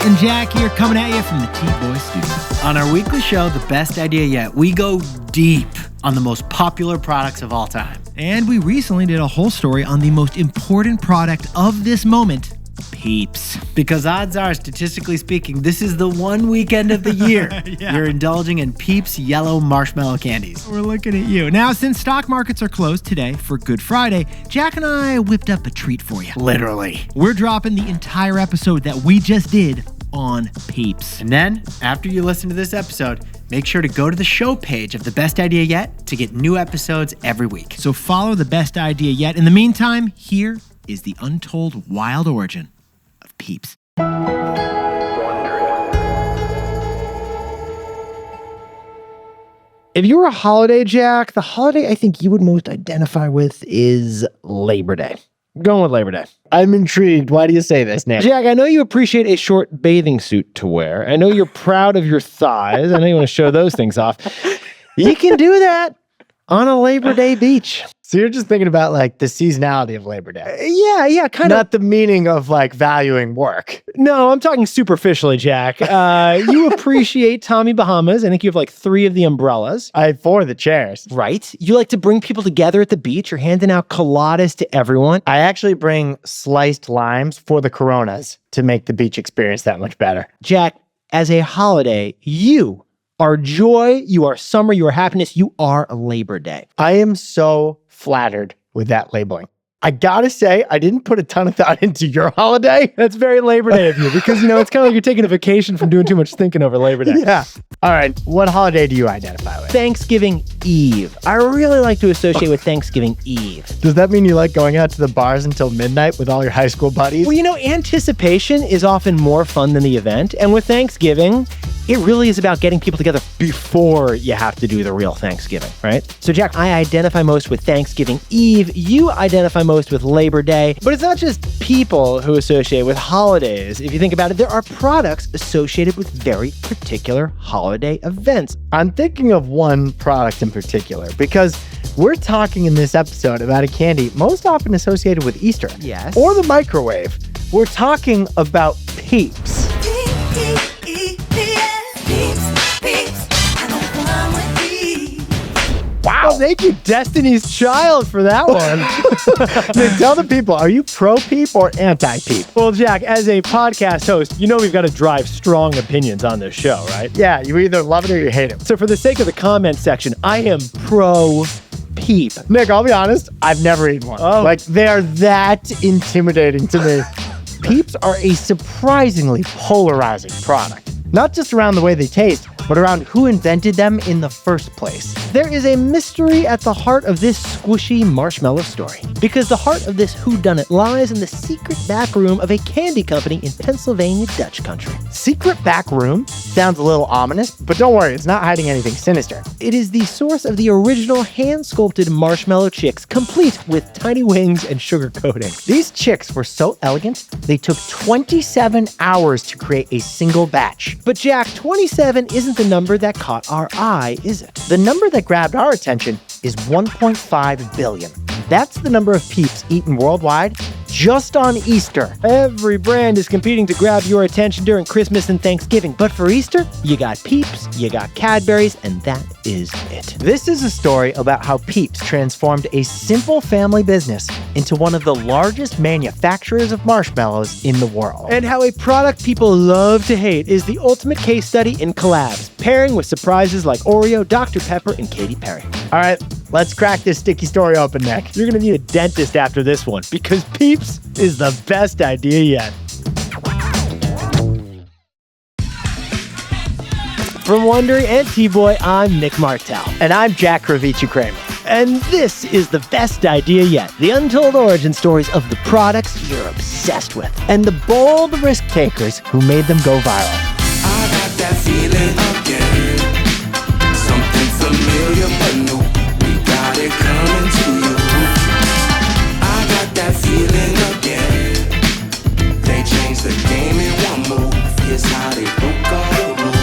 and Jack here coming at you from the T-Boy Studio. On our weekly show, The Best Idea Yet, we go deep on the most popular products of all time. And we recently did a whole story on the most important product of this moment, Peeps. Because odds are, statistically speaking, this is the one weekend of the year you're indulging in Peeps yellow marshmallow candies. We're looking at you. Now, since stock markets are closed today for Good Friday, Jack and I whipped up a treat for you. Literally. We're dropping the entire episode that we just did on Peeps. And then, after you listen to this episode, make sure to go to the show page of The Best Idea Yet to get new episodes every week. So follow The Best Idea Yet. In the meantime, here is the untold wild origin of Peeps. If you were a holiday, Jack, the holiday I think you would most identify with is Labor Day. I'm going with Labor Day. I'm intrigued. Why do you say this, Nick? Jack, I know you appreciate a short bathing suit to wear. I know you're proud of your thighs. I know you want to show those things off. You can do that on a Labor Day beach. So you're just thinking about like the seasonality of Labor Day. Yeah, kind of. Not the meaning of like valuing work. No, I'm talking superficially, Jack. You appreciate Tommy Bahamas. I think you have like 3 of the umbrellas. I have 4 of the chairs. Right. You like to bring people together at the beach. You're handing out coladas to everyone. I actually bring sliced limes for the Coronas to make the beach experience that much better. Jack, as a holiday, you are joy, you are summer, you are happiness, you are Labor Day. I am so flattered with that labeling. I gotta say, I didn't put a ton of thought into your holiday. That's very Labor Day of you because, it's kind of like you're taking a vacation from doing too much thinking over Labor Day. Yeah. All right. What holiday do you identify with? Thanksgiving Eve. I really like to associate with Thanksgiving Eve. Does that mean you like going out to the bars until midnight with all your high school buddies? Well, anticipation is often more fun than the event. And with Thanksgiving, it really is about getting people together before you have to do the real Thanksgiving, right? So, Jack, I identify most with Thanksgiving Eve. You identify most with Labor Day. But it's not just people who associate with holidays. If you think about it, there are products associated with very particular holiday events. I'm thinking of one product in particular because we're talking in this episode about a candy most often associated with Easter. Yes. Or the microwave. We're talking about Peeps. Wow, thank you, Destiny's Child, for that one. Nick, tell the people, are you pro-Peep or anti-Peep? Well, Jack, as a podcast host, we've got to drive strong opinions on this show, right? Yeah, you either love it or you hate it. So for the sake of the comment section, I am pro-Peep. Nick, I'll be honest, I've never eaten one. Oh. Like, they're that intimidating to me. Peeps are a surprisingly polarizing product. Not just around the way they taste, but around who invented them in the first place. There is a mystery at the heart of this squishy marshmallow story, because the heart of this whodunit lies in the secret back room of a candy company in Pennsylvania, Dutch country. Secret back room sounds a little ominous, but don't worry, it's not hiding anything sinister. It is the source of the original hand-sculpted marshmallow chicks, complete with tiny wings and sugar coating. These chicks were so elegant, they took 27 hours to create a single batch. But Jack, 27 isn't the number that caught our eye, is it? The number that grabbed our attention is 1.5 billion. That's the number of Peeps eaten worldwide just on Easter. Every brand is competing to grab your attention during Christmas and Thanksgiving. But for Easter, you got Peeps, you got Cadbury's, and that is it. This is a story about how Peeps transformed a simple family business into one of the largest manufacturers of marshmallows in the world. And how a product people love to hate is the ultimate case study in collabs, pairing with surprises like Oreo, Dr. Pepper, and Katy Perry. All right, let's crack this sticky story open, Nick. You're going to need a dentist after this one, because Peeps is the best idea yet. From Wondery and T-Boy, I'm Nick Martell. And I'm Jack Kramer. And this is the best idea yet, the untold origin stories of the products you're obsessed with. And the bold risk takers who made them go viral. I got that feeling again. Something familiar but new. We got it coming to you. I got that feeling again. They changed the game in one move. Here's how they broke all the rules.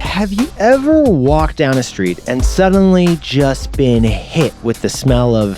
Have you ever walked down a street and suddenly just been hit with the smell of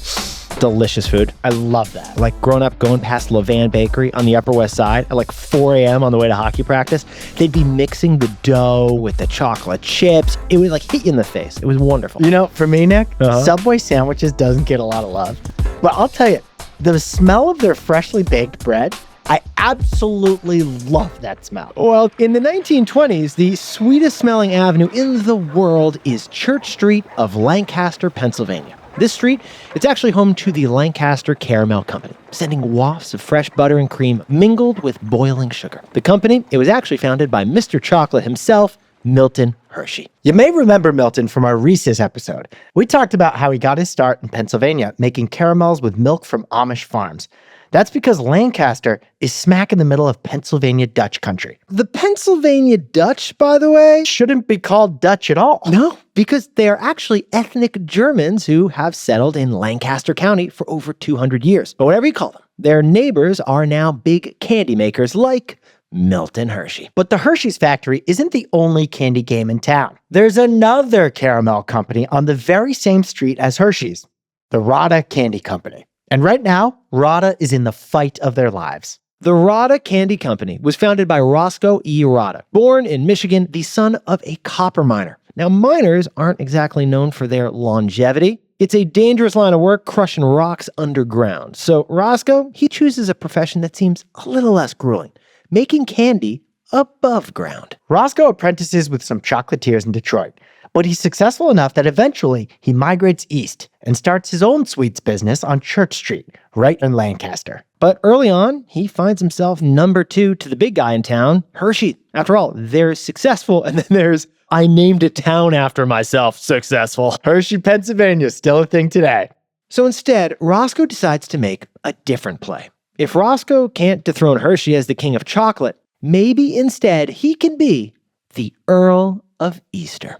Delicious food. I love that. Like growing up, going past Levan Bakery on the Upper West Side at like 4 a.m. on the way to hockey practice, they'd be mixing the dough with the chocolate chips. It would like hit you in the face. It was wonderful. You know, for me, Nick, Subway sandwiches doesn't get a lot of love. But I'll tell you, the smell of their freshly baked bread, I absolutely love that smell. Well, in the 1920s, the sweetest smelling avenue in the world is Church Street of Lancaster, Pennsylvania. This street, it's actually home to the Lancaster Caramel Company, sending wafts of fresh butter and cream mingled with boiling sugar. The company, it was actually founded by Mr. Chocolate himself, Milton Hershey. You may remember Milton from our Reese's episode. We talked about how he got his start in Pennsylvania making caramels with milk from Amish farms. That's because Lancaster is smack in the middle of Pennsylvania Dutch country. The Pennsylvania Dutch, by the way, Shouldn't be called Dutch at all. no, because they are actually ethnic Germans who have settled in Lancaster County for over 200 years. But whatever you call them, their neighbors are now big candy makers like Milton Hershey. But the Hershey's factory isn't the only candy game in town. There's another caramel company on the very same street as Hershey's, the Rodda Candy Company. And right now, Rodda is in the fight of their lives. The Rodda Candy Company was founded by Roscoe Rodda, born in Michigan, the son of a copper miner. Now, miners aren't exactly known for their longevity. It's a dangerous line of work, crushing rocks underground. So Roscoe, he chooses a profession that seems a little less grueling, making candy above ground. Roscoe apprentices with some chocolatiers in Detroit, but he's successful enough that eventually he migrates east and starts his own sweets business on Church Street, right in Lancaster. But early on, he finds himself number 2 to the big guy in town, Hershey. After all, there's successful, and then there's I named a town after myself successful. Hershey, Pennsylvania, still a thing today. So instead, Roscoe decides to make a different play. If Roscoe can't dethrone Hershey as the king of chocolate, maybe instead he can be the Earl of Easter.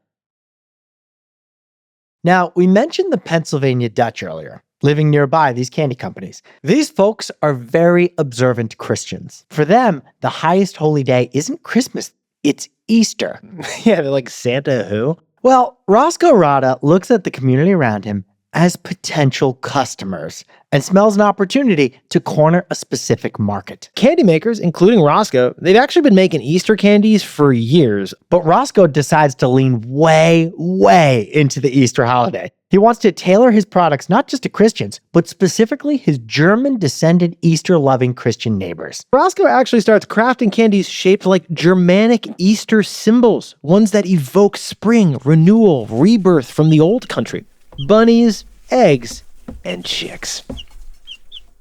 Now, we mentioned the Pennsylvania Dutch earlier, living nearby these candy companies. These folks are very observant Christians. For them, the highest holy day isn't Christmas, it's Easter. Yeah, they're like Santa who? Well, Roscoe Rodda looks at the community around him as potential customers and smells an opportunity to corner a specific market. Candy makers, including Roscoe, they've actually been making Easter candies for years. But Roscoe decides to lean way into the Easter holiday. He wants to tailor his products not just to Christians, but specifically his German-descended Easter-loving Christian neighbors. Roscoe actually starts crafting candies shaped like Germanic Easter symbols, ones that evoke spring, renewal, rebirth from the old country. Bunnies, eggs, and chicks.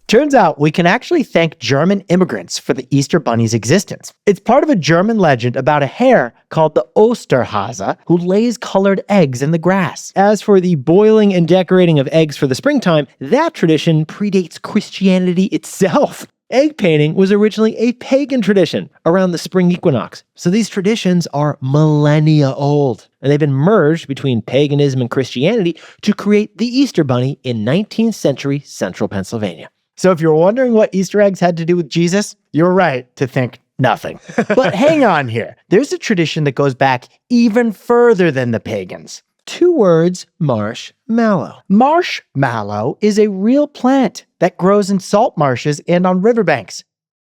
Turns out we can actually thank German immigrants for the Easter Bunny's existence. It's part of a German legend about a hare called the Osterhase who lays colored eggs in the grass. As for the boiling and decorating of eggs for the springtime, that tradition predates Christianity itself. Egg painting was originally a pagan tradition around the spring equinox. So these traditions are millennia old, and they've been merged between paganism and Christianity to create the Easter Bunny in 19th century central Pennsylvania. So if you're wondering what Easter eggs had to do with Jesus, you're right to think nothing. But hang on here. There's a tradition that goes back even further than the pagans. 2 words, marshmallow. Marshmallow is a real plant that grows in salt marshes and on riverbanks.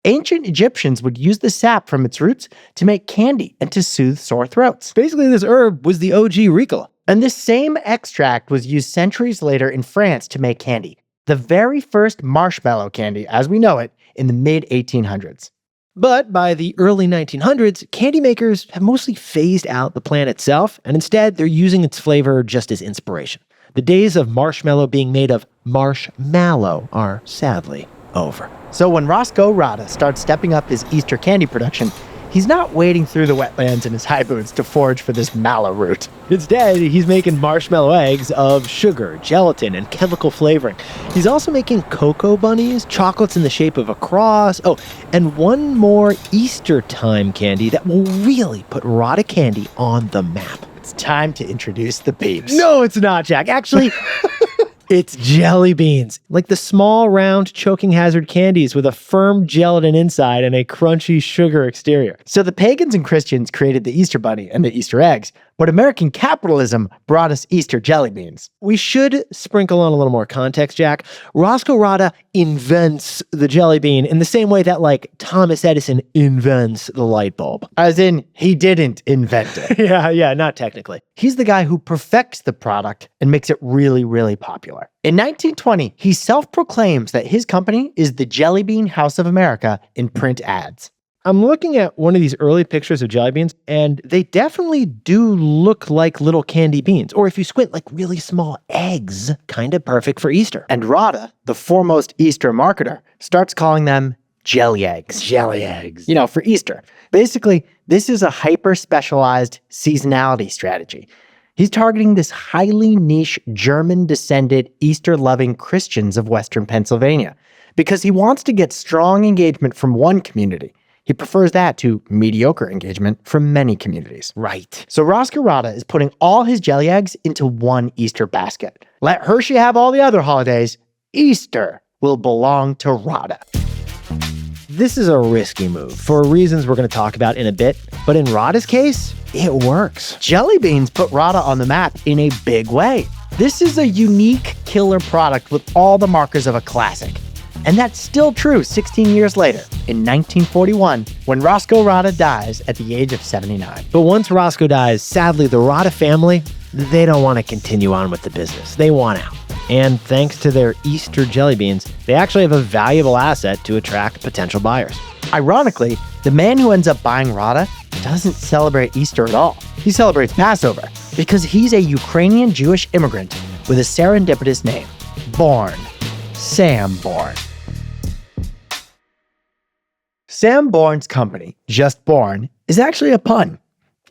Ancient Egyptians would use the sap from its roots to make candy and to soothe sore throats. Basically, this herb was the OG Ricola. And this same extract was used centuries later in France to make candy. The very first marshmallow candy, as we know it, in the mid-1800s. But by the early 1900s, candy makers have mostly phased out the plant itself, and instead they're using its flavor just as inspiration. The days of marshmallow being made of marshmallow are sadly over. So when Roscoe Rodda starts stepping up his Easter candy production, he's not wading through the wetlands in his high boots to forage for this mallow root. Instead, he's making marshmallow eggs of sugar, gelatin, and chemical flavoring. He's also making cocoa bunnies, chocolates in the shape of a cross. Oh, and one more Easter time candy that will really put Rodda candy on the map. It's time to introduce the Peeps. No, it's not, Jack. Actually, it's jellybeans. Like the small, round, choking hazard candies with a firm gelatin inside and a crunchy sugar exterior. So the pagans and Christians created the Easter Bunny and the Easter eggs, But American capitalism brought us Easter jelly beans. We should sprinkle on a little more context, Jack. Roscoe Rodda invents the jelly bean in the same way that, like, Thomas Edison invents the light bulb. As in, he didn't invent it. Yeah, not technically. He's the guy who perfects the product and makes it really, really popular. In 1920, he self-proclaims that his company is the Jelly Bean House of America in print ads. I'm looking at one of these early pictures of jelly beans, and they definitely do look like little candy beans. Or if you squint, like really small eggs, kind of perfect for Easter. And Rodda, the foremost Easter marketer, starts calling them jelly eggs. Jelly eggs. You know, for Easter. Basically, this is a hyper-specialized seasonality strategy. He's targeting this highly niche German-descended Easter-loving Christians of Western Pennsylvania because he wants to get strong engagement from one community. He prefers that to mediocre engagement from many communities. Right. So Roscoe Rodda is putting all his jelly eggs into one Easter basket. Let Hershey have all the other holidays. Easter will belong to Rodda. This is a risky move for reasons we're going to talk about in a bit, but in Rodda's case, it works. Jelly beans put Rodda on the map in a big way. This is a unique killer product with all the markers of a classic. And that's still true 16 years later, in 1941, when Roscoe Rodda dies at the age of 79. But once Roscoe dies, sadly, the Rodda family, they don't want to continue on with the business. They want out. And thanks to their Easter jelly beans, they actually have a valuable asset to attract potential buyers. Ironically, the man who ends up buying Rodda doesn't celebrate Easter at all. He celebrates Passover because he's a Ukrainian Jewish immigrant with a serendipitous name, Born. Sam Born. Sam Born's company, Just Born, is actually a pun.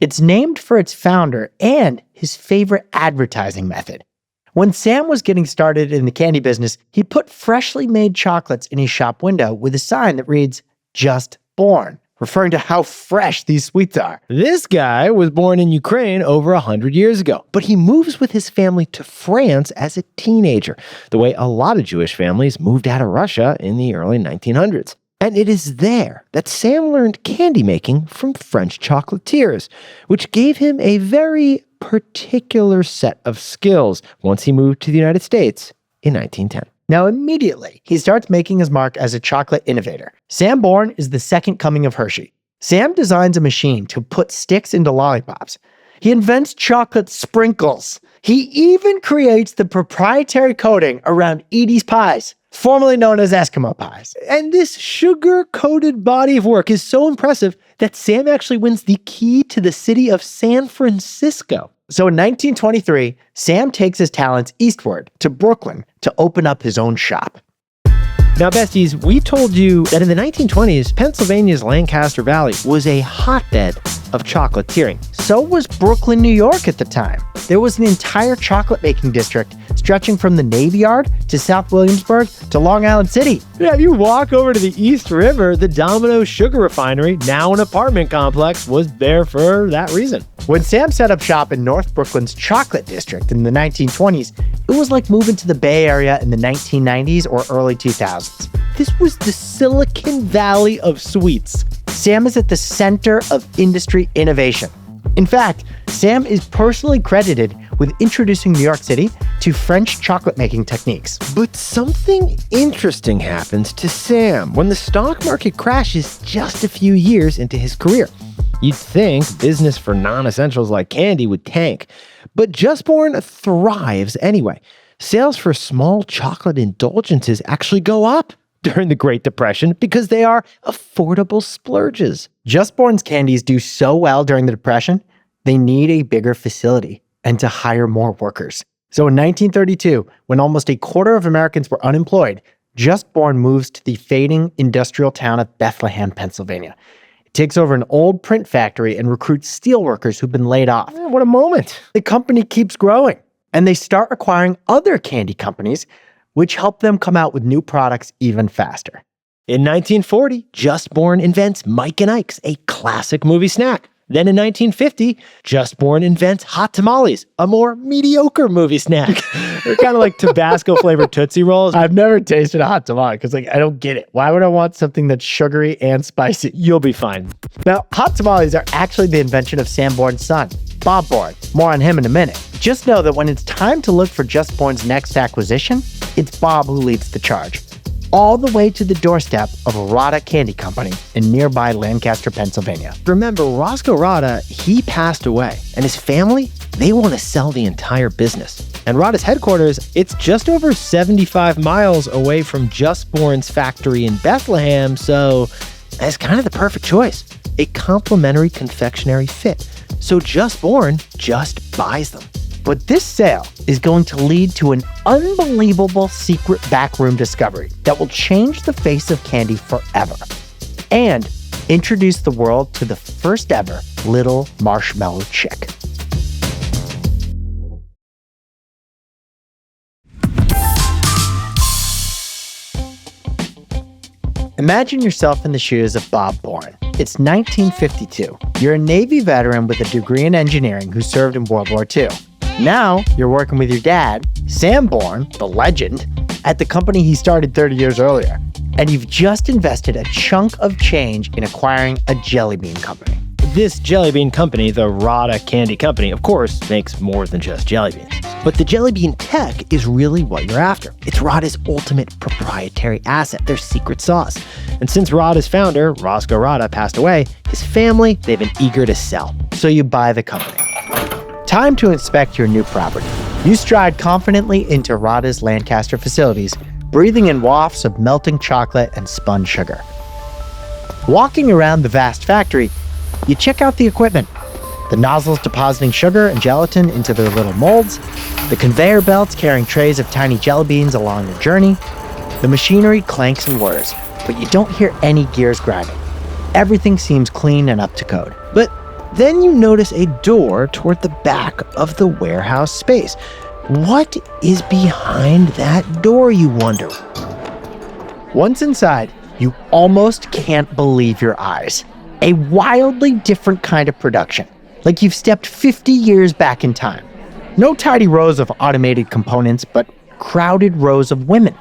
It's named for its founder and his favorite advertising method. When Sam was getting started in the candy business, he put freshly made chocolates in his shop window with a sign that reads, Just Born, referring to how fresh these sweets are. This guy was born in Ukraine over 100 years ago, but he moves with his family to France as a teenager, the way a lot of Jewish families moved out of Russia in the early 1900s. And it is there that Sam learned candy making from French chocolatiers, which gave him a very particular set of skills once he moved to the United States in 1910. Now, immediately, he starts making his mark as a chocolate innovator. Sam Born is the second coming of Hershey. Sam designs a machine to put sticks into lollipops. He invents chocolate sprinkles. He even creates the proprietary coating around Edie's pies, formerly known as Eskimo pies. And this sugar-coated body of work is so impressive that Sam actually wins the key to the city of San Francisco. So in 1923, Sam takes his talents eastward to Brooklyn to open up his own shop. Now, besties, we told you that in the 1920s, Pennsylvania's Lancaster Valley was a hotbed of chocolatiering. So was Brooklyn, New York at the time. There was an entire chocolate making district stretching from the Navy Yard to South Williamsburg to Long Island City. Yeah, if you walk over to the East River, the Domino Sugar Refinery, now an apartment complex, was there for that reason. When Sam set up shop in North Brooklyn's chocolate district in the 1920s, it was like moving to the Bay Area in the 1990s or early 2000s. This was the Silicon Valley of sweets. Sam is at the center of industry innovation. In fact, Sam is personally credited with introducing New York City to French chocolate making techniques. But something interesting happens to Sam when the stock market crashes just a few years into his career. You'd think business for non-essentials like candy would tank, but Just Born thrives anyway. Sales for small chocolate indulgences actually go up during the Great Depression because they are affordable splurges. Just Born's candies do so well during the Depression, they need a bigger facility and to hire more workers. So in 1932, when almost a quarter of Americans were unemployed, Just Born moves to the fading industrial town of Bethlehem, Pennsylvania. It takes over an old print factory and recruits steelworkers who've been laid off. What a moment. The company keeps growing, and they start acquiring other candy companies, which help them come out with new products even faster. In 1940, Just Born invents Mike and Ike's, a classic movie snack. Then in 1950, Just Born invents hot tamales, a more mediocre movie snack. They're kind of like Tabasco-flavored Tootsie Rolls. I've never tasted a hot tamale because I don't get it. Why would I want something that's sugary and spicy? You'll be fine. Now, hot tamales are actually the invention of Sam Bourne's son, Bob Bourne. More on him in a minute. Just know that when it's time to look for Just Born's next acquisition, it's Bob who leads the charge. All the way to the doorstep of Rodda Candy Company in nearby Lancaster, Pennsylvania. Remember, Roscoe Rodda, he passed away, and his family, they want to sell the entire business. And Rodda's headquarters, it's just over 75 miles away from Just Born's factory in Bethlehem, so it's kind of the perfect choice. A complementary confectionery fit. So Just Born just buys them. But this sale is going to lead to an unbelievable secret backroom discovery that will change the face of candy forever and introduce the world to the first ever little marshmallow chick. Imagine yourself in the shoes of Bob Bourne. It's 1952. You're a Navy veteran with a degree in engineering who served in World War II. Now, you're working with your dad, Sam Bourne, the legend, at the company he started 30 years earlier. And you've just invested a chunk of change in acquiring a jellybean company. This jellybean company, the Rodda Candy Company, of course, makes more than just jellybeans. But the jellybean tech is really what you're after. It's Rodda's ultimate proprietary asset, their secret sauce. And since Rodda's founder, Roscoe Rodda, passed away, his family, they've been eager to sell. So you buy the company. Time to inspect your new property. You stride confidently into Rodda's Lancaster facilities, breathing in wafts of melting chocolate and spun sugar. Walking around the vast factory, you check out the equipment. The nozzles depositing sugar and gelatin into their little molds, the conveyor belts carrying trays of tiny jelly beans along their journey. The machinery clanks and whirs, but you don't hear any gears grinding. Everything seems clean and up to code. But then you notice a door toward the back of the warehouse space. What is behind that door, you wonder? Once inside, you almost can't believe your eyes. A wildly different kind of production, like you've stepped 50 years back in time. No tidy rows of automated components, but crowded rows of women.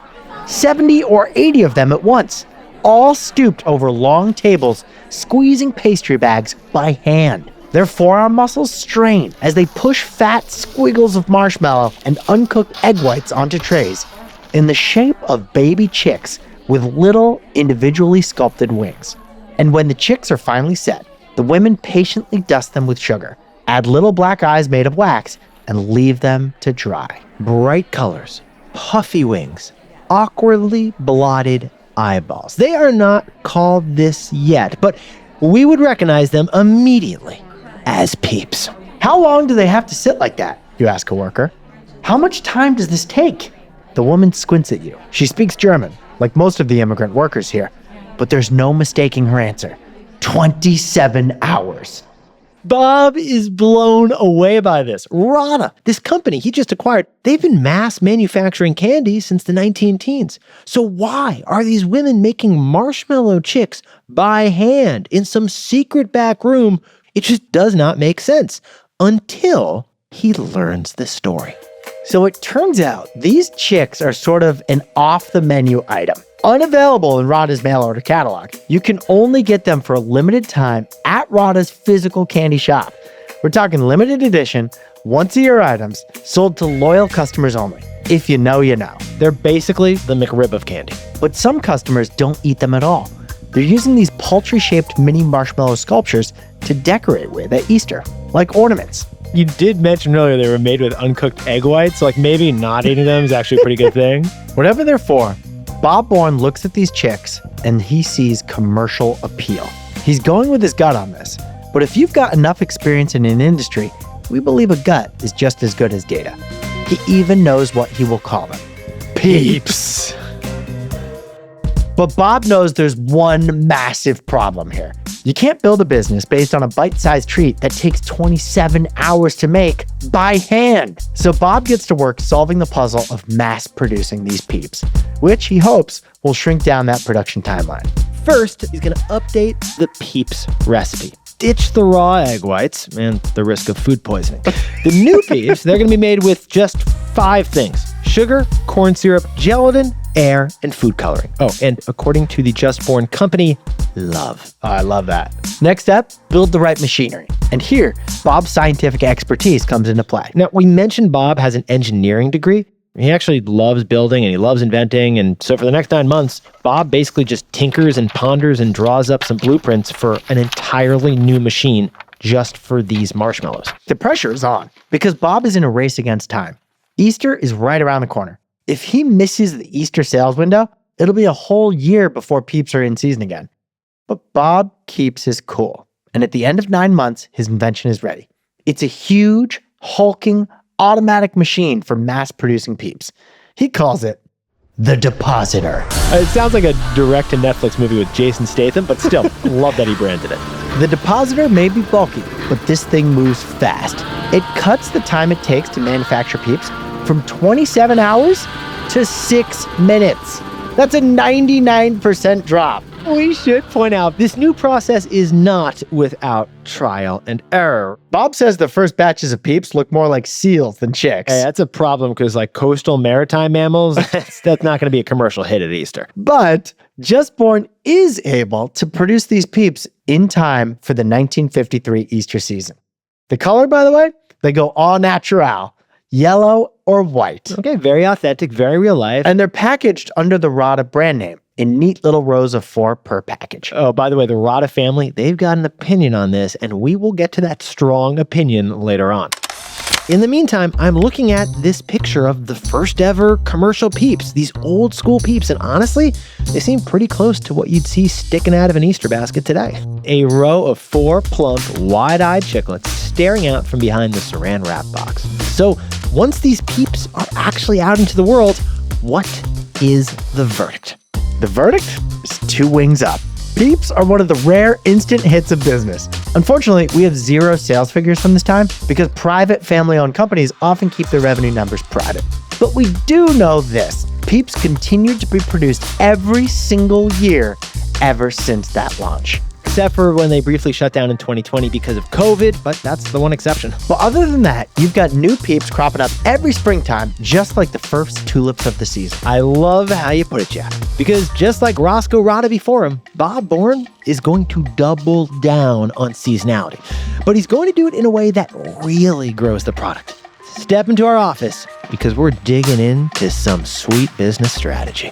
70 or 80 of them at once, all stooped over long tables, squeezing pastry bags by hand. Their forearm muscles strain as they push fat squiggles of marshmallow and uncooked egg whites onto trays in the shape of baby chicks with little individually sculpted wings. And when the chicks are finally set, the women patiently dust them with sugar, add little black eyes made of wax, and leave them to dry. Bright colors, puffy wings, awkwardly blotted eyeballs. They are not called this yet, but we would recognize them immediately as Peeps. How long do they have to sit like that? You ask a worker. How much time does this take? The woman squints at you. She speaks German, like most of the immigrant workers here, but there's no mistaking her answer. 27 hours. Bob is blown away by this. Rodda, this company he just acquired, they've been mass manufacturing candy since the 19-teens. So why are these women making marshmallow chicks by hand in some secret back room? It just does not make sense until he learns the story. So it turns out these chicks are sort of an off-the-menu item. Unavailable in Rodda's mail-order catalog. You can only get them for a limited time at Rodda's physical candy shop. We're talking limited edition, once-a-year items sold to loyal customers only. If you know, you know. They're basically the McRib of candy. But some customers don't eat them at all. They're using these paltry-shaped mini marshmallow sculptures to decorate with at Easter, like ornaments. You did mention earlier they were made with uncooked egg whites, so like maybe not eating them is actually a pretty good thing. Whatever they're for, Bob Bourne looks at these chicks and he sees commercial appeal. He's going with his gut on this, but if you've got enough experience in an industry, we believe a gut is just as good as data. He even knows what he will call them. Peeps. But Bob knows there's one massive problem here. You can't build a business based on a bite-sized treat that takes 27 hours to make by hand. So Bob gets to work solving the puzzle of mass-producing these Peeps, which he hopes will shrink down that production timeline. First, he's going to update the Peeps recipe. ditch the raw egg whites and the risk of food poisoning. The new Peeps, they're going to be made with just 5 things: sugar, corn syrup, gelatin, air, and food coloring. Oh, and according to the Just Born company, love. Oh, I love that. Next up, build the right machinery. And here, Bob's scientific expertise comes into play. Now, we mentioned Bob has an engineering degree. He actually loves building and he loves inventing. And so for the next 9 months, Bob basically just tinkers and ponders and draws up some blueprints for an entirely new machine just for these marshmallows. The pressure is on because Bob is in a race against time. Easter is right around the corner. If he misses the Easter sales window, it'll be a whole year before Peeps are in season again. But Bob keeps his cool. And at the end of 9 months, his invention is ready. It's a huge, hulking, automatic machine for mass-producing Peeps. He calls it the Depositor. It sounds like a direct-to-Netflix movie with Jason Statham, but still, love that he branded it. The Depositor may be bulky, but this thing moves fast. It cuts the time it takes to manufacture Peeps from 27 hours to 6 minutes. That's a 99% drop. We should point out, this new process is not without trial and error. Bob says the first batches of Peeps look more like seals than chicks. Hey, that's a problem because like coastal maritime mammals, that's not going to be a commercial hit at Easter. But Just Born is able to produce these Peeps in time for the 1953 Easter season. The color, by the way, they go all natural, yellow or white. Okay, very authentic, very real life. And they're packaged under the Rodda brand name in neat little rows of 4 per package. Oh, by the way, the Rodda family, they've got an opinion on this, and we will get to that strong opinion later on. In the meantime, I'm looking at this picture of the first ever commercial Peeps, these old school Peeps, and honestly, they seem pretty close to what you'd see sticking out of an Easter basket today. A row of 4 plump, wide-eyed chiclets staring out from behind the saran wrap box. So once these Peeps are actually out into the world, what is the verdict? The verdict is 2 wings up. Peeps are one of the rare instant hits of business. Unfortunately, we have 0 sales figures from this time because private family-owned companies often keep their revenue numbers private. But we do know this. Peeps continued to be produced every single year ever since that launch. Except for when they briefly shut down in 2020 because of COVID, but that's the one exception. But other than that, you've got new Peeps cropping up every springtime, just like the first tulips of the season. I love how you put it, Jack. Because just like Roscoe Rodda before him, Bob Bourne is going to double down on seasonality. But he's going to do it in a way that really grows the product. Step into our office because we're digging into some sweet business strategy.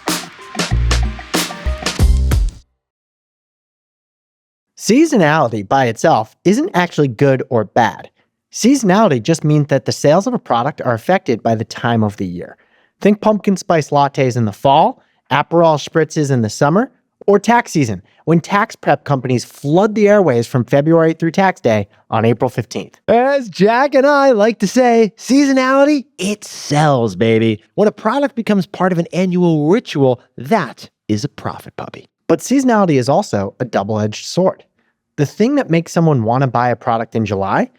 Seasonality by itself isn't actually good or bad. Seasonality just means that the sales of a product are affected by the time of the year. Think pumpkin spice lattes in the fall, Aperol spritzes in the summer, or tax season, when tax prep companies flood the airways from February through tax day on April 15th. As Jack and I like to say, seasonality, it sells, baby. When a product becomes part of an annual ritual, that is a profit puppy. But seasonality is also a double-edged sword. The thing that makes someone want to buy a product in July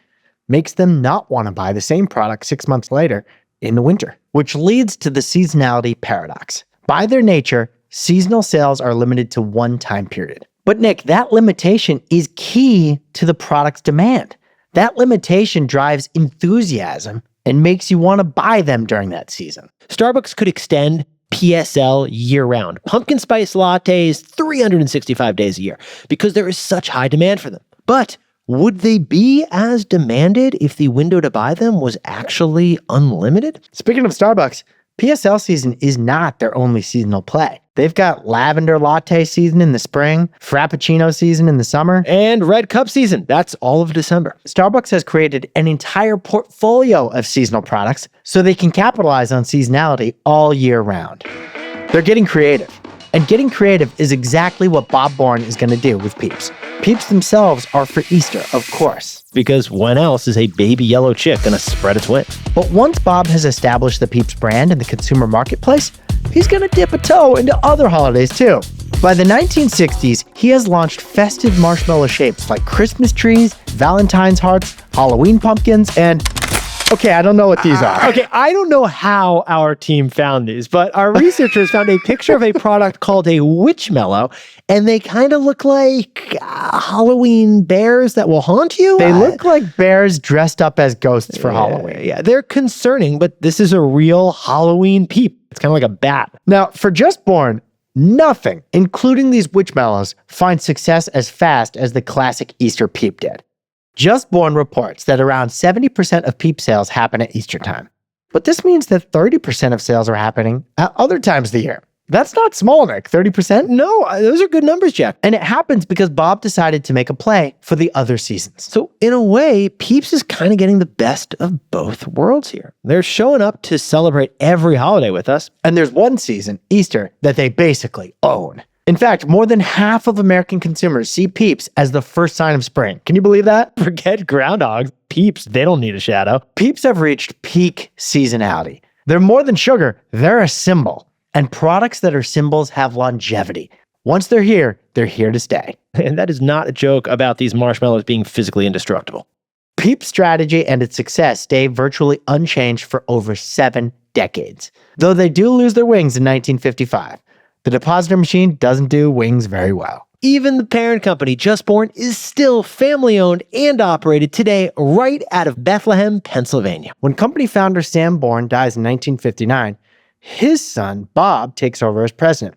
makes them not want to buy the same product 6 months later in the winter, which leads to the seasonality paradox. By their nature, seasonal sales are limited to one time period. But Nick, that limitation is key to the product's demand. That limitation drives enthusiasm and makes you want to buy them during that season. Starbucks could extend PSL year-round. Pumpkin spice lattes 365 days a year because there is such high demand for them. But would they be as demanded if the window to buy them was actually unlimited? Speaking of Starbucks, PSL season is not their only seasonal play. They've got lavender latte season in the spring, frappuccino season in the summer, and red cup season. That's all of December. Starbucks has created an entire portfolio of seasonal products so they can capitalize on seasonality all year round. They're getting creative. And getting creative is exactly what Bob Bourne is going to do with Peeps. Peeps themselves are for Easter, of course. Because when else is a baby yellow chick going to spread its wings? But once Bob has established the Peeps brand in the consumer marketplace, he's going to dip a toe into other holidays too. By the 1960s, he has launched festive marshmallow shapes like Christmas trees, Valentine's hearts, Halloween pumpkins, and Okay, I don't know what these are. Okay, I don't know how our team found these, but our researchers found a picture of a product called a witchmallow, and they kind of look like Halloween bears that will haunt you. They look like bears dressed up as ghosts for Halloween. Yeah, they're concerning, but this is a real Halloween peep. It's kind of like a bat. Now, for Just Born, nothing, including these witchmallows, finds success as fast as the classic Easter peep did. Just Born reports that around 70% of peep sales happen at Easter time. But this means that 30% of sales are happening at other times of the year. That's not small, Nick. 30%? No, those are good numbers, Jack. And it happens because Bob decided to make a play for the other seasons. So in a way, Peeps is kind of getting the best of both worlds here. They're showing up to celebrate every holiday with us. And there's one season, Easter, that they basically own. In fact, more than half of American consumers see Peeps as the first sign of spring. Can you believe that? Forget groundhogs. Peeps, they don't need a shadow. Peeps have reached peak seasonality. They're more than sugar, they're a symbol. And products that are symbols have longevity. Once they're here to stay. And that is not a joke about these marshmallows being physically indestructible. Peeps' strategy and its success stay virtually unchanged for over 7 decades. Though they do lose their wings in 1955. The depositor machine doesn't do wings very well. Even the parent company, Just Born, is still family-owned and operated today right out of Bethlehem, Pennsylvania. When company founder Sam Born dies in 1959, his son, Bob, takes over as president.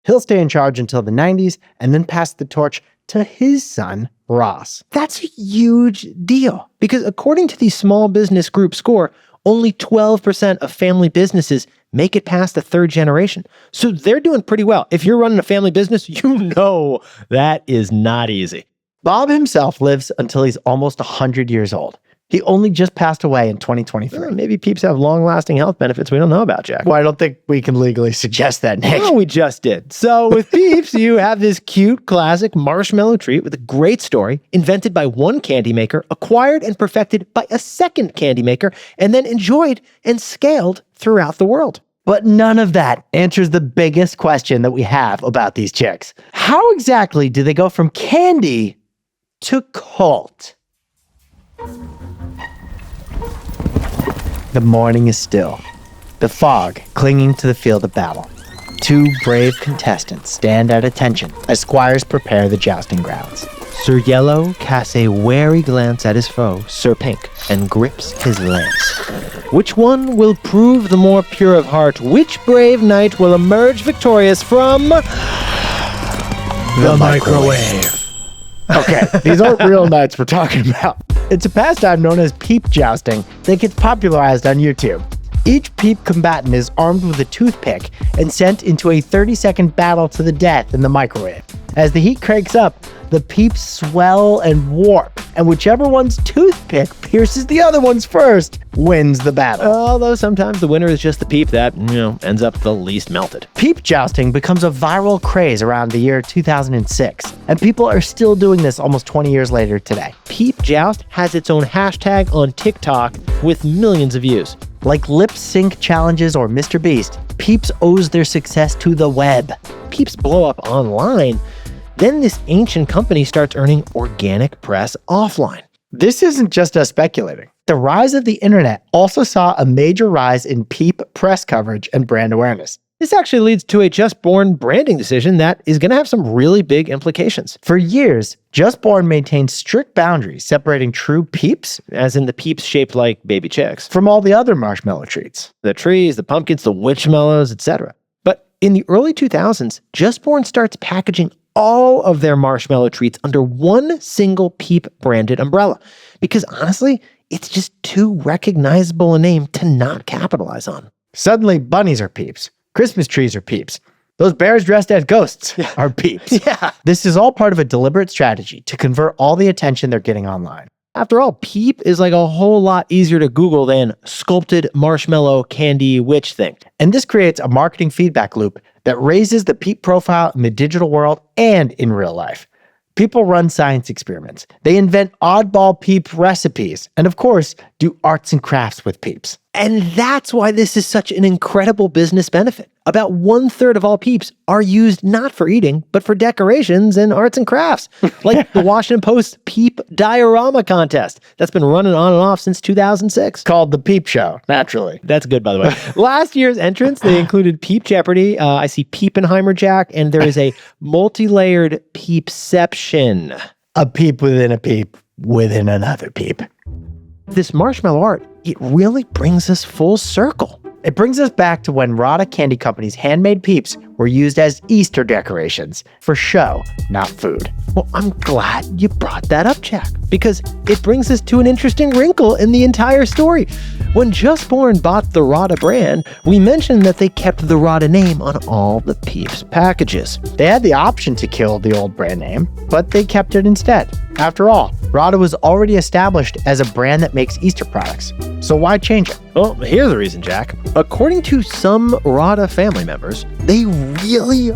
He'll stay in charge until the 90s and then pass the torch to his son, Ross. That's a huge deal because according to the Small Business Group score, only 12% of family businesses make it past the 3rd generation. So they're doing pretty well. If you're running a family business, you know that is not easy. Bob himself lives until he's almost 100 years old. He only just passed away in 2023. Well, maybe Peeps have long-lasting health benefits we don't know about, Jack. Well, I don't think we can legally suggest that, Nick. No, we just did. So with Peeps, you have this cute, classic marshmallow treat with a great story, invented by one candy maker, acquired and perfected by a second candy maker, and then enjoyed and scaled throughout the world. But none of that answers the biggest question that we have about these chicks. How exactly do they go from candy to cult? The morning is still, the fog clinging to the field of battle. 2 brave contestants stand at attention as squires prepare the jousting grounds. Sir Yellow casts a wary glance at his foe, Sir Pink, and grips his lance. Which one will prove the more pure of heart? Which brave knight will emerge victorious from the microwave? Okay, these aren't real knights we're talking about. It's a pastime known as peep jousting that gets popularized on YouTube. Each peep combatant is armed with a toothpick and sent into a 30-second battle to the death in the microwave. As the heat cranks up, the peeps swell and warp, and whichever one's toothpick pierces the other one's first wins the battle. Although sometimes the winner is just the peep that, ends up the least melted. Peep jousting becomes a viral craze around the year 2006, and people are still doing this almost 20 years later today. Peep Joust has its own hashtag on TikTok with millions of views. Like lip sync challenges or Mr. Beast, Peeps owes their success to the web. Peeps blow up online. Then this ancient company starts earning organic press offline. This isn't just us speculating. The rise of the internet also saw a major rise in Peep press coverage and brand awareness. This actually leads to a Just Born branding decision that is going to have some really big implications. For years, Just Born maintained strict boundaries separating true Peeps, as in the Peeps shaped like baby chicks, from all the other marshmallow treats. The trees, the pumpkins, the witchmallows, etc. But in the early 2000s, Just Born starts packaging all of their marshmallow treats under one single Peep branded umbrella. Because honestly, it's just too recognizable a name to not capitalize on. Suddenly, bunnies are Peeps. Christmas trees are Peeps. Those bears dressed as ghosts are Peeps. Yeah. This is all part of a deliberate strategy to convert all the attention they're getting online. After all, Peep is like a whole lot easier to Google than sculpted marshmallow candy witch thing. And this creates a marketing feedback loop that raises the Peep profile in the digital world and in real life. People run science experiments. They invent oddball Peep recipes. And of course, do arts and crafts with Peeps. And that's why this is such an incredible business benefit. About 1/3 of all Peeps are used not for eating, but for decorations and arts and crafts. Like the Washington Post Peep Diorama Contest. That's been running on and off since 2006. Called the Peep Show, naturally. That's good, by the way. Last year's entrants, they included Peep Jeopardy. I see Peepenheimer Jack, and there is a multi-layered Peepception. A peep within a peep within another peep. This marshmallow art, it really brings us full circle. It brings us back to when Rodda Candy Company's handmade Peeps were used as Easter decorations for show, not food. Well, I'm glad you brought that up, Jack, because it brings us to an interesting wrinkle in the entire story. When Just Born bought the Rodda brand, we mentioned that they kept the Rodda name on all the Peeps packages. They had the option to kill the old brand name, but they kept it instead. After all, Rodda was already established as a brand that makes Easter products, so why change it? Well, here's the reason, Jack. According to some Rodda family members, they really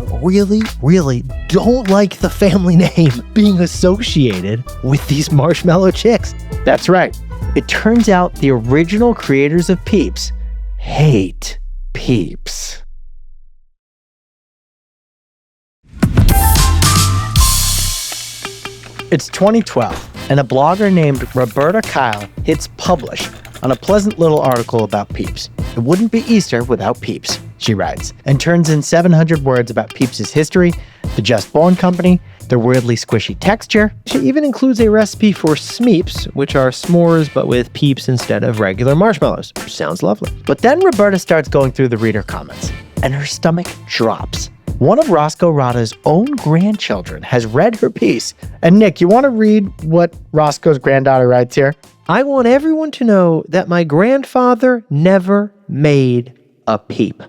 don't like the family name being associated with these marshmallow chicks. That's right. It turns out the original creators of Peeps hate Peeps. It's 2012, and a blogger named Roberta Kyle hits publish on a pleasant little article about Peeps. It wouldn't be Easter without Peeps, she writes, and turns in 700 words about Peeps' history, the Just Born Company, their weirdly squishy texture. She even includes a recipe for Smeeps, which are s'mores but with Peeps instead of regular marshmallows. Sounds lovely. But then Roberta starts going through the reader comments, and her stomach drops. One of Roscoe Rodda's own grandchildren has read her piece. And Nick, you want to read what Roscoe's granddaughter writes here? I want everyone to know that my grandfather never made a peep.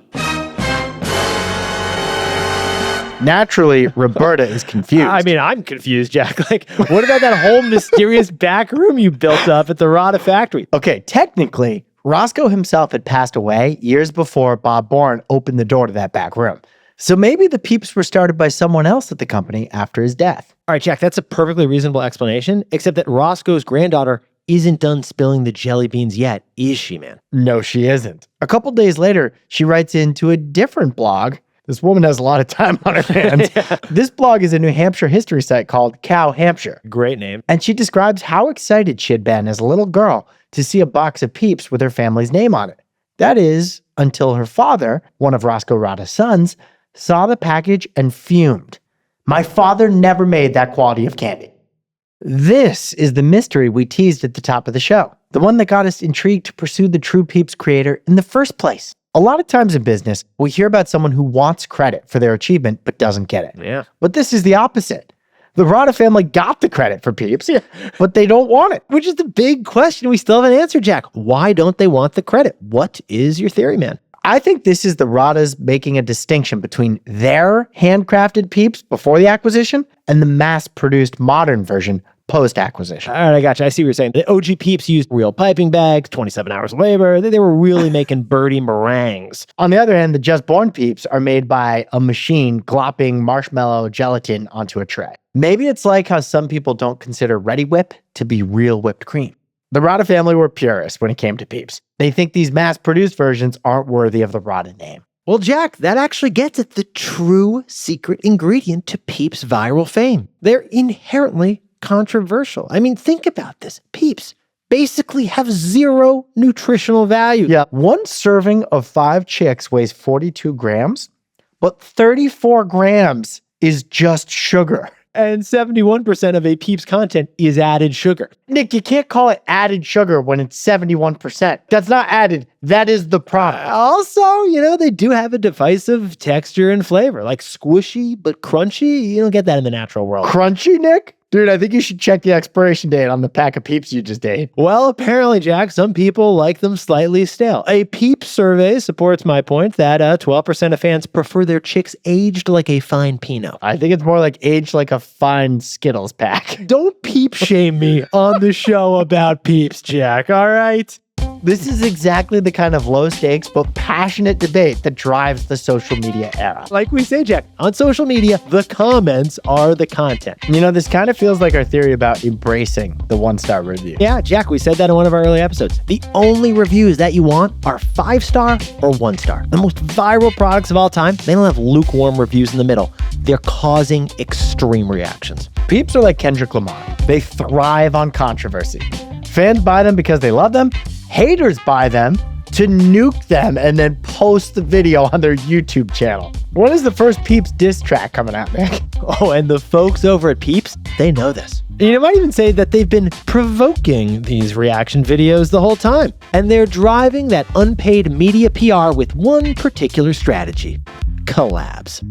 Naturally, Roberta is confused. I mean, I'm confused, Jack. Like, what about that whole mysterious back room you built up at the Rodda factory? Okay, technically, Roscoe himself had passed away years before Bob Bourne opened the door to that back room. So maybe the Peeps were started by someone else at the company after his death. All right, Jack, that's a perfectly reasonable explanation, except that Roscoe's granddaughter isn't done spilling the jelly beans yet, is she, man? No, she isn't. A couple days later, she writes into a different blog. This woman has a lot of time on her hands. Yeah. This blog is a New Hampshire history site called Cow Hampshire. Great name. And she describes how excited she had been as a little girl to see a box of Peeps with her family's name on it. That is, until her father, one of Roscoe Rodda's sons, saw the package and fumed. My father never made that quality of candy. This is the mystery we teased at the top of the show, the one that got us intrigued to pursue the true Peeps creator in the first place. A lot of times in business, we hear about someone who wants credit for their achievement but doesn't get it. Yeah. But this is the opposite. The Rodda family got the credit for Peeps, but they don't want it. Which is the big question we still haven't answered, Jack. Why don't they want the credit? What is your theory, man? I think this is the Roddas making a distinction between their handcrafted Peeps before the acquisition and the mass-produced modern version post-acquisition. All right, I gotcha. I see what you're saying. The OG Peeps used real piping bags, 27 hours of labor. They were really making birdie meringues. On the other hand, the Just Born Peeps are made by a machine glopping marshmallow gelatin onto a tray. Maybe it's like how some people don't consider Ready Whip to be real whipped cream. The Rodda family were purists when it came to Peeps. They think these mass-produced versions aren't worthy of the Rodda name. Well, Jack, that actually gets at the true secret ingredient to Peeps' viral fame. They're inherently controversial. I mean, think about this. Peeps basically have zero nutritional value. Yeah, one serving of 5 chicks weighs 42 grams, but 34 grams is just sugar. And 71% of a Peeps content is added sugar. Nick, you can't call it added sugar when it's 71%. That's not added. That is the product. Also, they do have a divisive texture and flavor, like squishy but crunchy. You don't get that in the natural world. Crunchy, Nick? Dude, I think you should check the expiration date on the pack of Peeps you just ate. Well, apparently, Jack, some people like them slightly stale. A Peeps survey supports my point that 12% of fans prefer their chicks aged like a fine Pinot. I think it's more like aged like a fine Skittles pack. Don't peep shame me on the show about Peeps, Jack, all right? This is exactly the kind of low stakes but passionate debate that drives the social media era. Like we say, Jack, on social media, the comments are the content. You know, this kind of feels like our theory about embracing the one-star review. Yeah, Jack, we said that in one of our early episodes. The only reviews that you want are 5-star or 1-star. The most viral products of all time, they don't have lukewarm reviews in the middle. They're causing extreme reactions. Peeps are like Kendrick Lamar. They thrive on controversy. Fans buy them because they love them. Haters buy them to nuke them and then post the video on their YouTube channel. When is the first Peeps diss track coming out, Nick? Oh, and the folks over at Peeps, they know this. You might even say that they've been provoking these reaction videos the whole time. And they're driving that unpaid media PR with one particular strategy: collabs.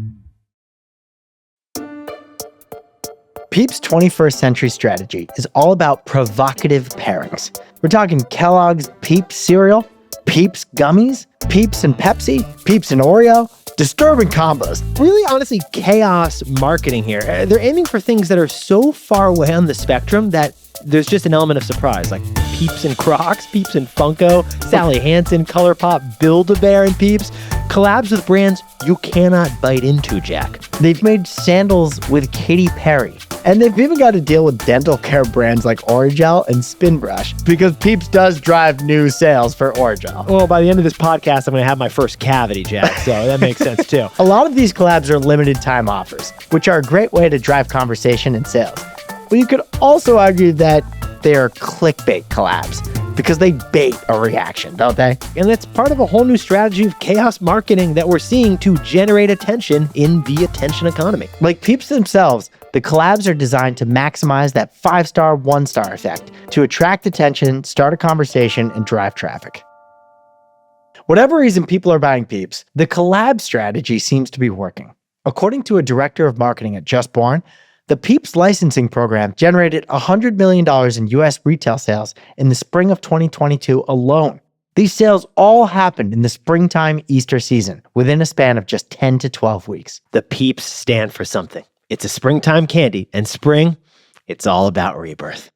Peeps' 21st century strategy is all about provocative pairings. We're talking Kellogg's Peeps cereal, Peeps gummies, Peeps and Pepsi, Peeps and Oreo. Disturbing combos. Really, honestly, chaos marketing here. They're aiming for things that are so far away on the spectrum that there's just an element of surprise, like Peeps and Crocs, Peeps and Funko, Sally Hansen, ColourPop, Build-A-Bear and Peeps. Collabs with brands you cannot bite into, Jack. They've made sandals with Katy Perry. And they've even got to deal with dental care brands like Orajel and Spinbrush because Peeps does drive new sales for Orajel. Well, by the end of this podcast, I'm going to have my first cavity, Jack, so that makes sense too. A lot of these collabs are limited time offers, which are a great way to drive conversation and sales. But you could also argue that they are clickbait collabs because they bait a reaction, don't they? And that's part of a whole new strategy of chaos marketing that we're seeing to generate attention in the attention economy. Like Peeps themselves, the collabs are designed to maximize that 5-star, 1-star effect to attract attention, start a conversation, and drive traffic. Whatever reason people are buying Peeps, the collab strategy seems to be working. According to a director of marketing at Just Born, the Peeps licensing program generated $100 million in U.S. retail sales in the spring of 2022 alone. These sales all happened in the springtime Easter season within a span of just 10 to 12 weeks. The Peeps stand for something. It's a springtime candy, and spring, it's all about rebirth.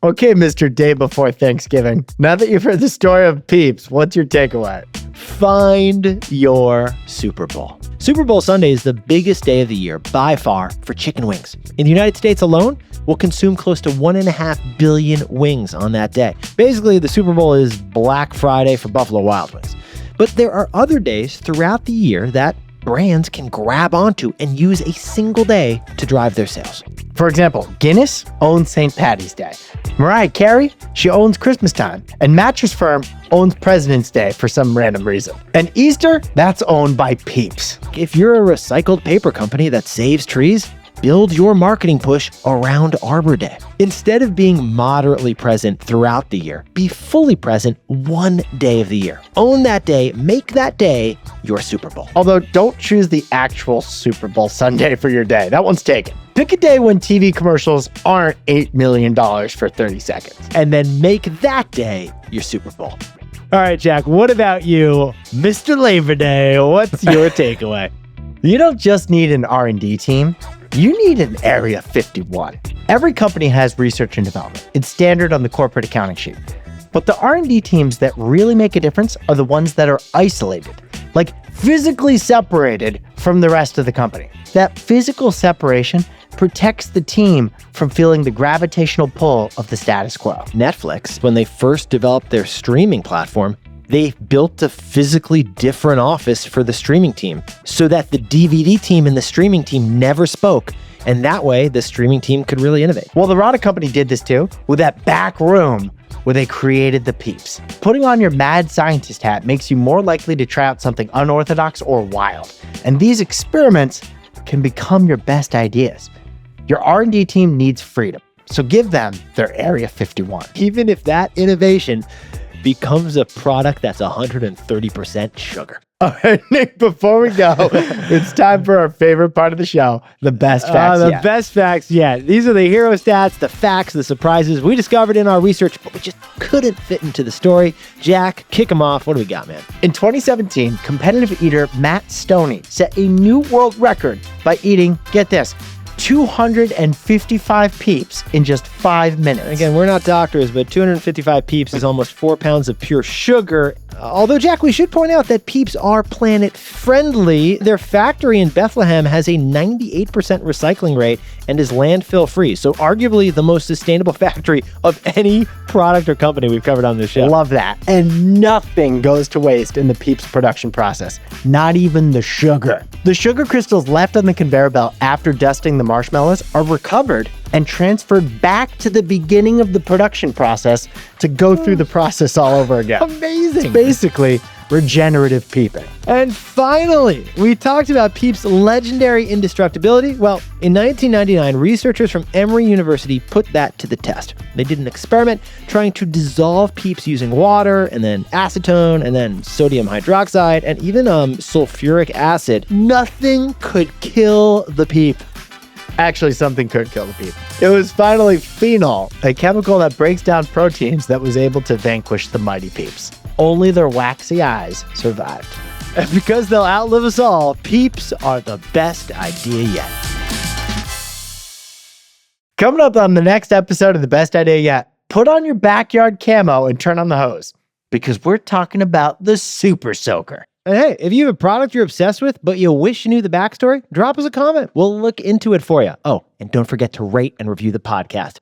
Okay, Mr. Day Before Thanksgiving. Now that you've heard the story of Peeps, what's your takeaway? Find your Super Bowl. Super Bowl Sunday is the biggest day of the year by far for chicken wings. In the United States alone, we'll consume close to 1.5 billion wings on that day. Basically, the Super Bowl is Black Friday for Buffalo Wild Wings. But there are other days throughout the year that brands can grab onto and use a single day to drive their sales. For example, Guinness owns St. Paddy's Day. Mariah Carey, she owns Christmas time. And Mattress Firm owns President's Day for some random reason. And Easter, that's owned by Peeps. If you're a recycled paper company that saves trees, build your marketing push around Arbor Day. Instead of being moderately present throughout the year, be fully present one day of the year. Own that day, make that day your Super Bowl. Although don't choose the actual Super Bowl Sunday for your day. That one's taken. Pick a day when TV commercials aren't $8 million for 30 seconds. And then make that day your Super Bowl. All right, Jack, what about you, Mr. Labor Day? What's your takeaway? You don't just need an R&D team. You need an Area 51. Every company has research and development. It's standard on the corporate accounting sheet. But the R&D teams that really make a difference are the ones that are isolated, like physically separated from the rest of the company. That physical separation protects the team from feeling the gravitational pull of the status quo. Netflix, when they first developed their streaming platform, they built a physically different office for the streaming team so that the DVD team and the streaming team never spoke. And that way, the streaming team could really innovate. Well, the Rodda company did this too with that Backroom where they created the Peeps. Putting on your mad scientist hat makes you more likely to try out something unorthodox or wild. And these experiments can become your best ideas. Your R&D team needs freedom, so give them their Area 51. Even if that innovation becomes a product that's 130% sugar. All right, Nick, before we go, it's time for our favorite part of the show, the best facts yet. Best facts yet. These are the hero stats, the facts, the surprises we discovered in our research, but we just couldn't fit into the story. Jack, kick them off. What do we got, man? In 2017, competitive eater Matt Stoney set a new world record by eating, get this, 255 Peeps in just 5 minutes. Again, we're not doctors, but 255 Peeps is almost 4 pounds of pure sugar. Although, Jack, we should point out that Peeps are planet friendly. Their factory in Bethlehem has a 98% recycling rate and is landfill free. So arguably the most sustainable factory of any product or company we've covered on this show. Love that. And nothing goes to waste in the Peeps production process. Not even the sugar. The sugar crystals left on the conveyor belt after dusting the marshmallows are recovered and transferred back to the beginning of the production process to go through the process all over again. Amazing. It's basically regenerative peeping. And finally, we talked about Peeps' legendary indestructibility. Well, in 1999, researchers from Emory University put that to the test. They did an experiment trying to dissolve Peeps using water, and then acetone, and then sodium hydroxide, and even sulfuric acid. Nothing could kill the Peep. Actually, something could kill the Peep. It was finally phenol, a chemical that breaks down proteins that was able to vanquish the mighty Peeps. Only their waxy eyes survived. And because they'll outlive us all, Peeps are the best idea yet. Coming up on the next episode of The Best Idea Yet, put on your backyard camo and turn on the hose, because we're talking about the Super Soaker. And hey, if you have a product you're obsessed with, but you wish you knew the backstory, drop us a comment. We'll look into it for you. Oh, and don't forget to rate and review the podcast.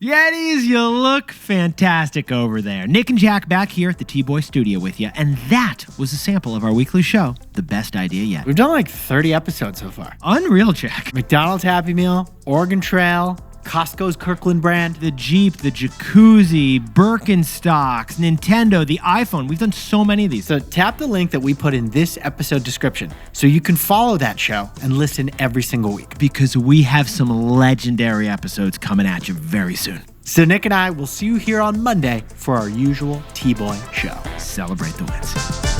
Yetis, you look fantastic over there. Nick and Jack back here at the T-Boy Studio with you, and that was a sample of our weekly show, The Best Idea Yet. We've done like 30 episodes so far. Unreal, Jack. McDonald's Happy Meal, Oregon Trail, Costco's Kirkland brand. The Jeep, the Jacuzzi, Birkenstocks, Nintendo, the iPhone. We've done so many of these. So tap the link that we put in this episode description so you can follow that show and listen every single week. Because we have some legendary episodes coming at you very soon. So Nick and I will see you here on Monday for our usual T-Boy show. Celebrate the wins.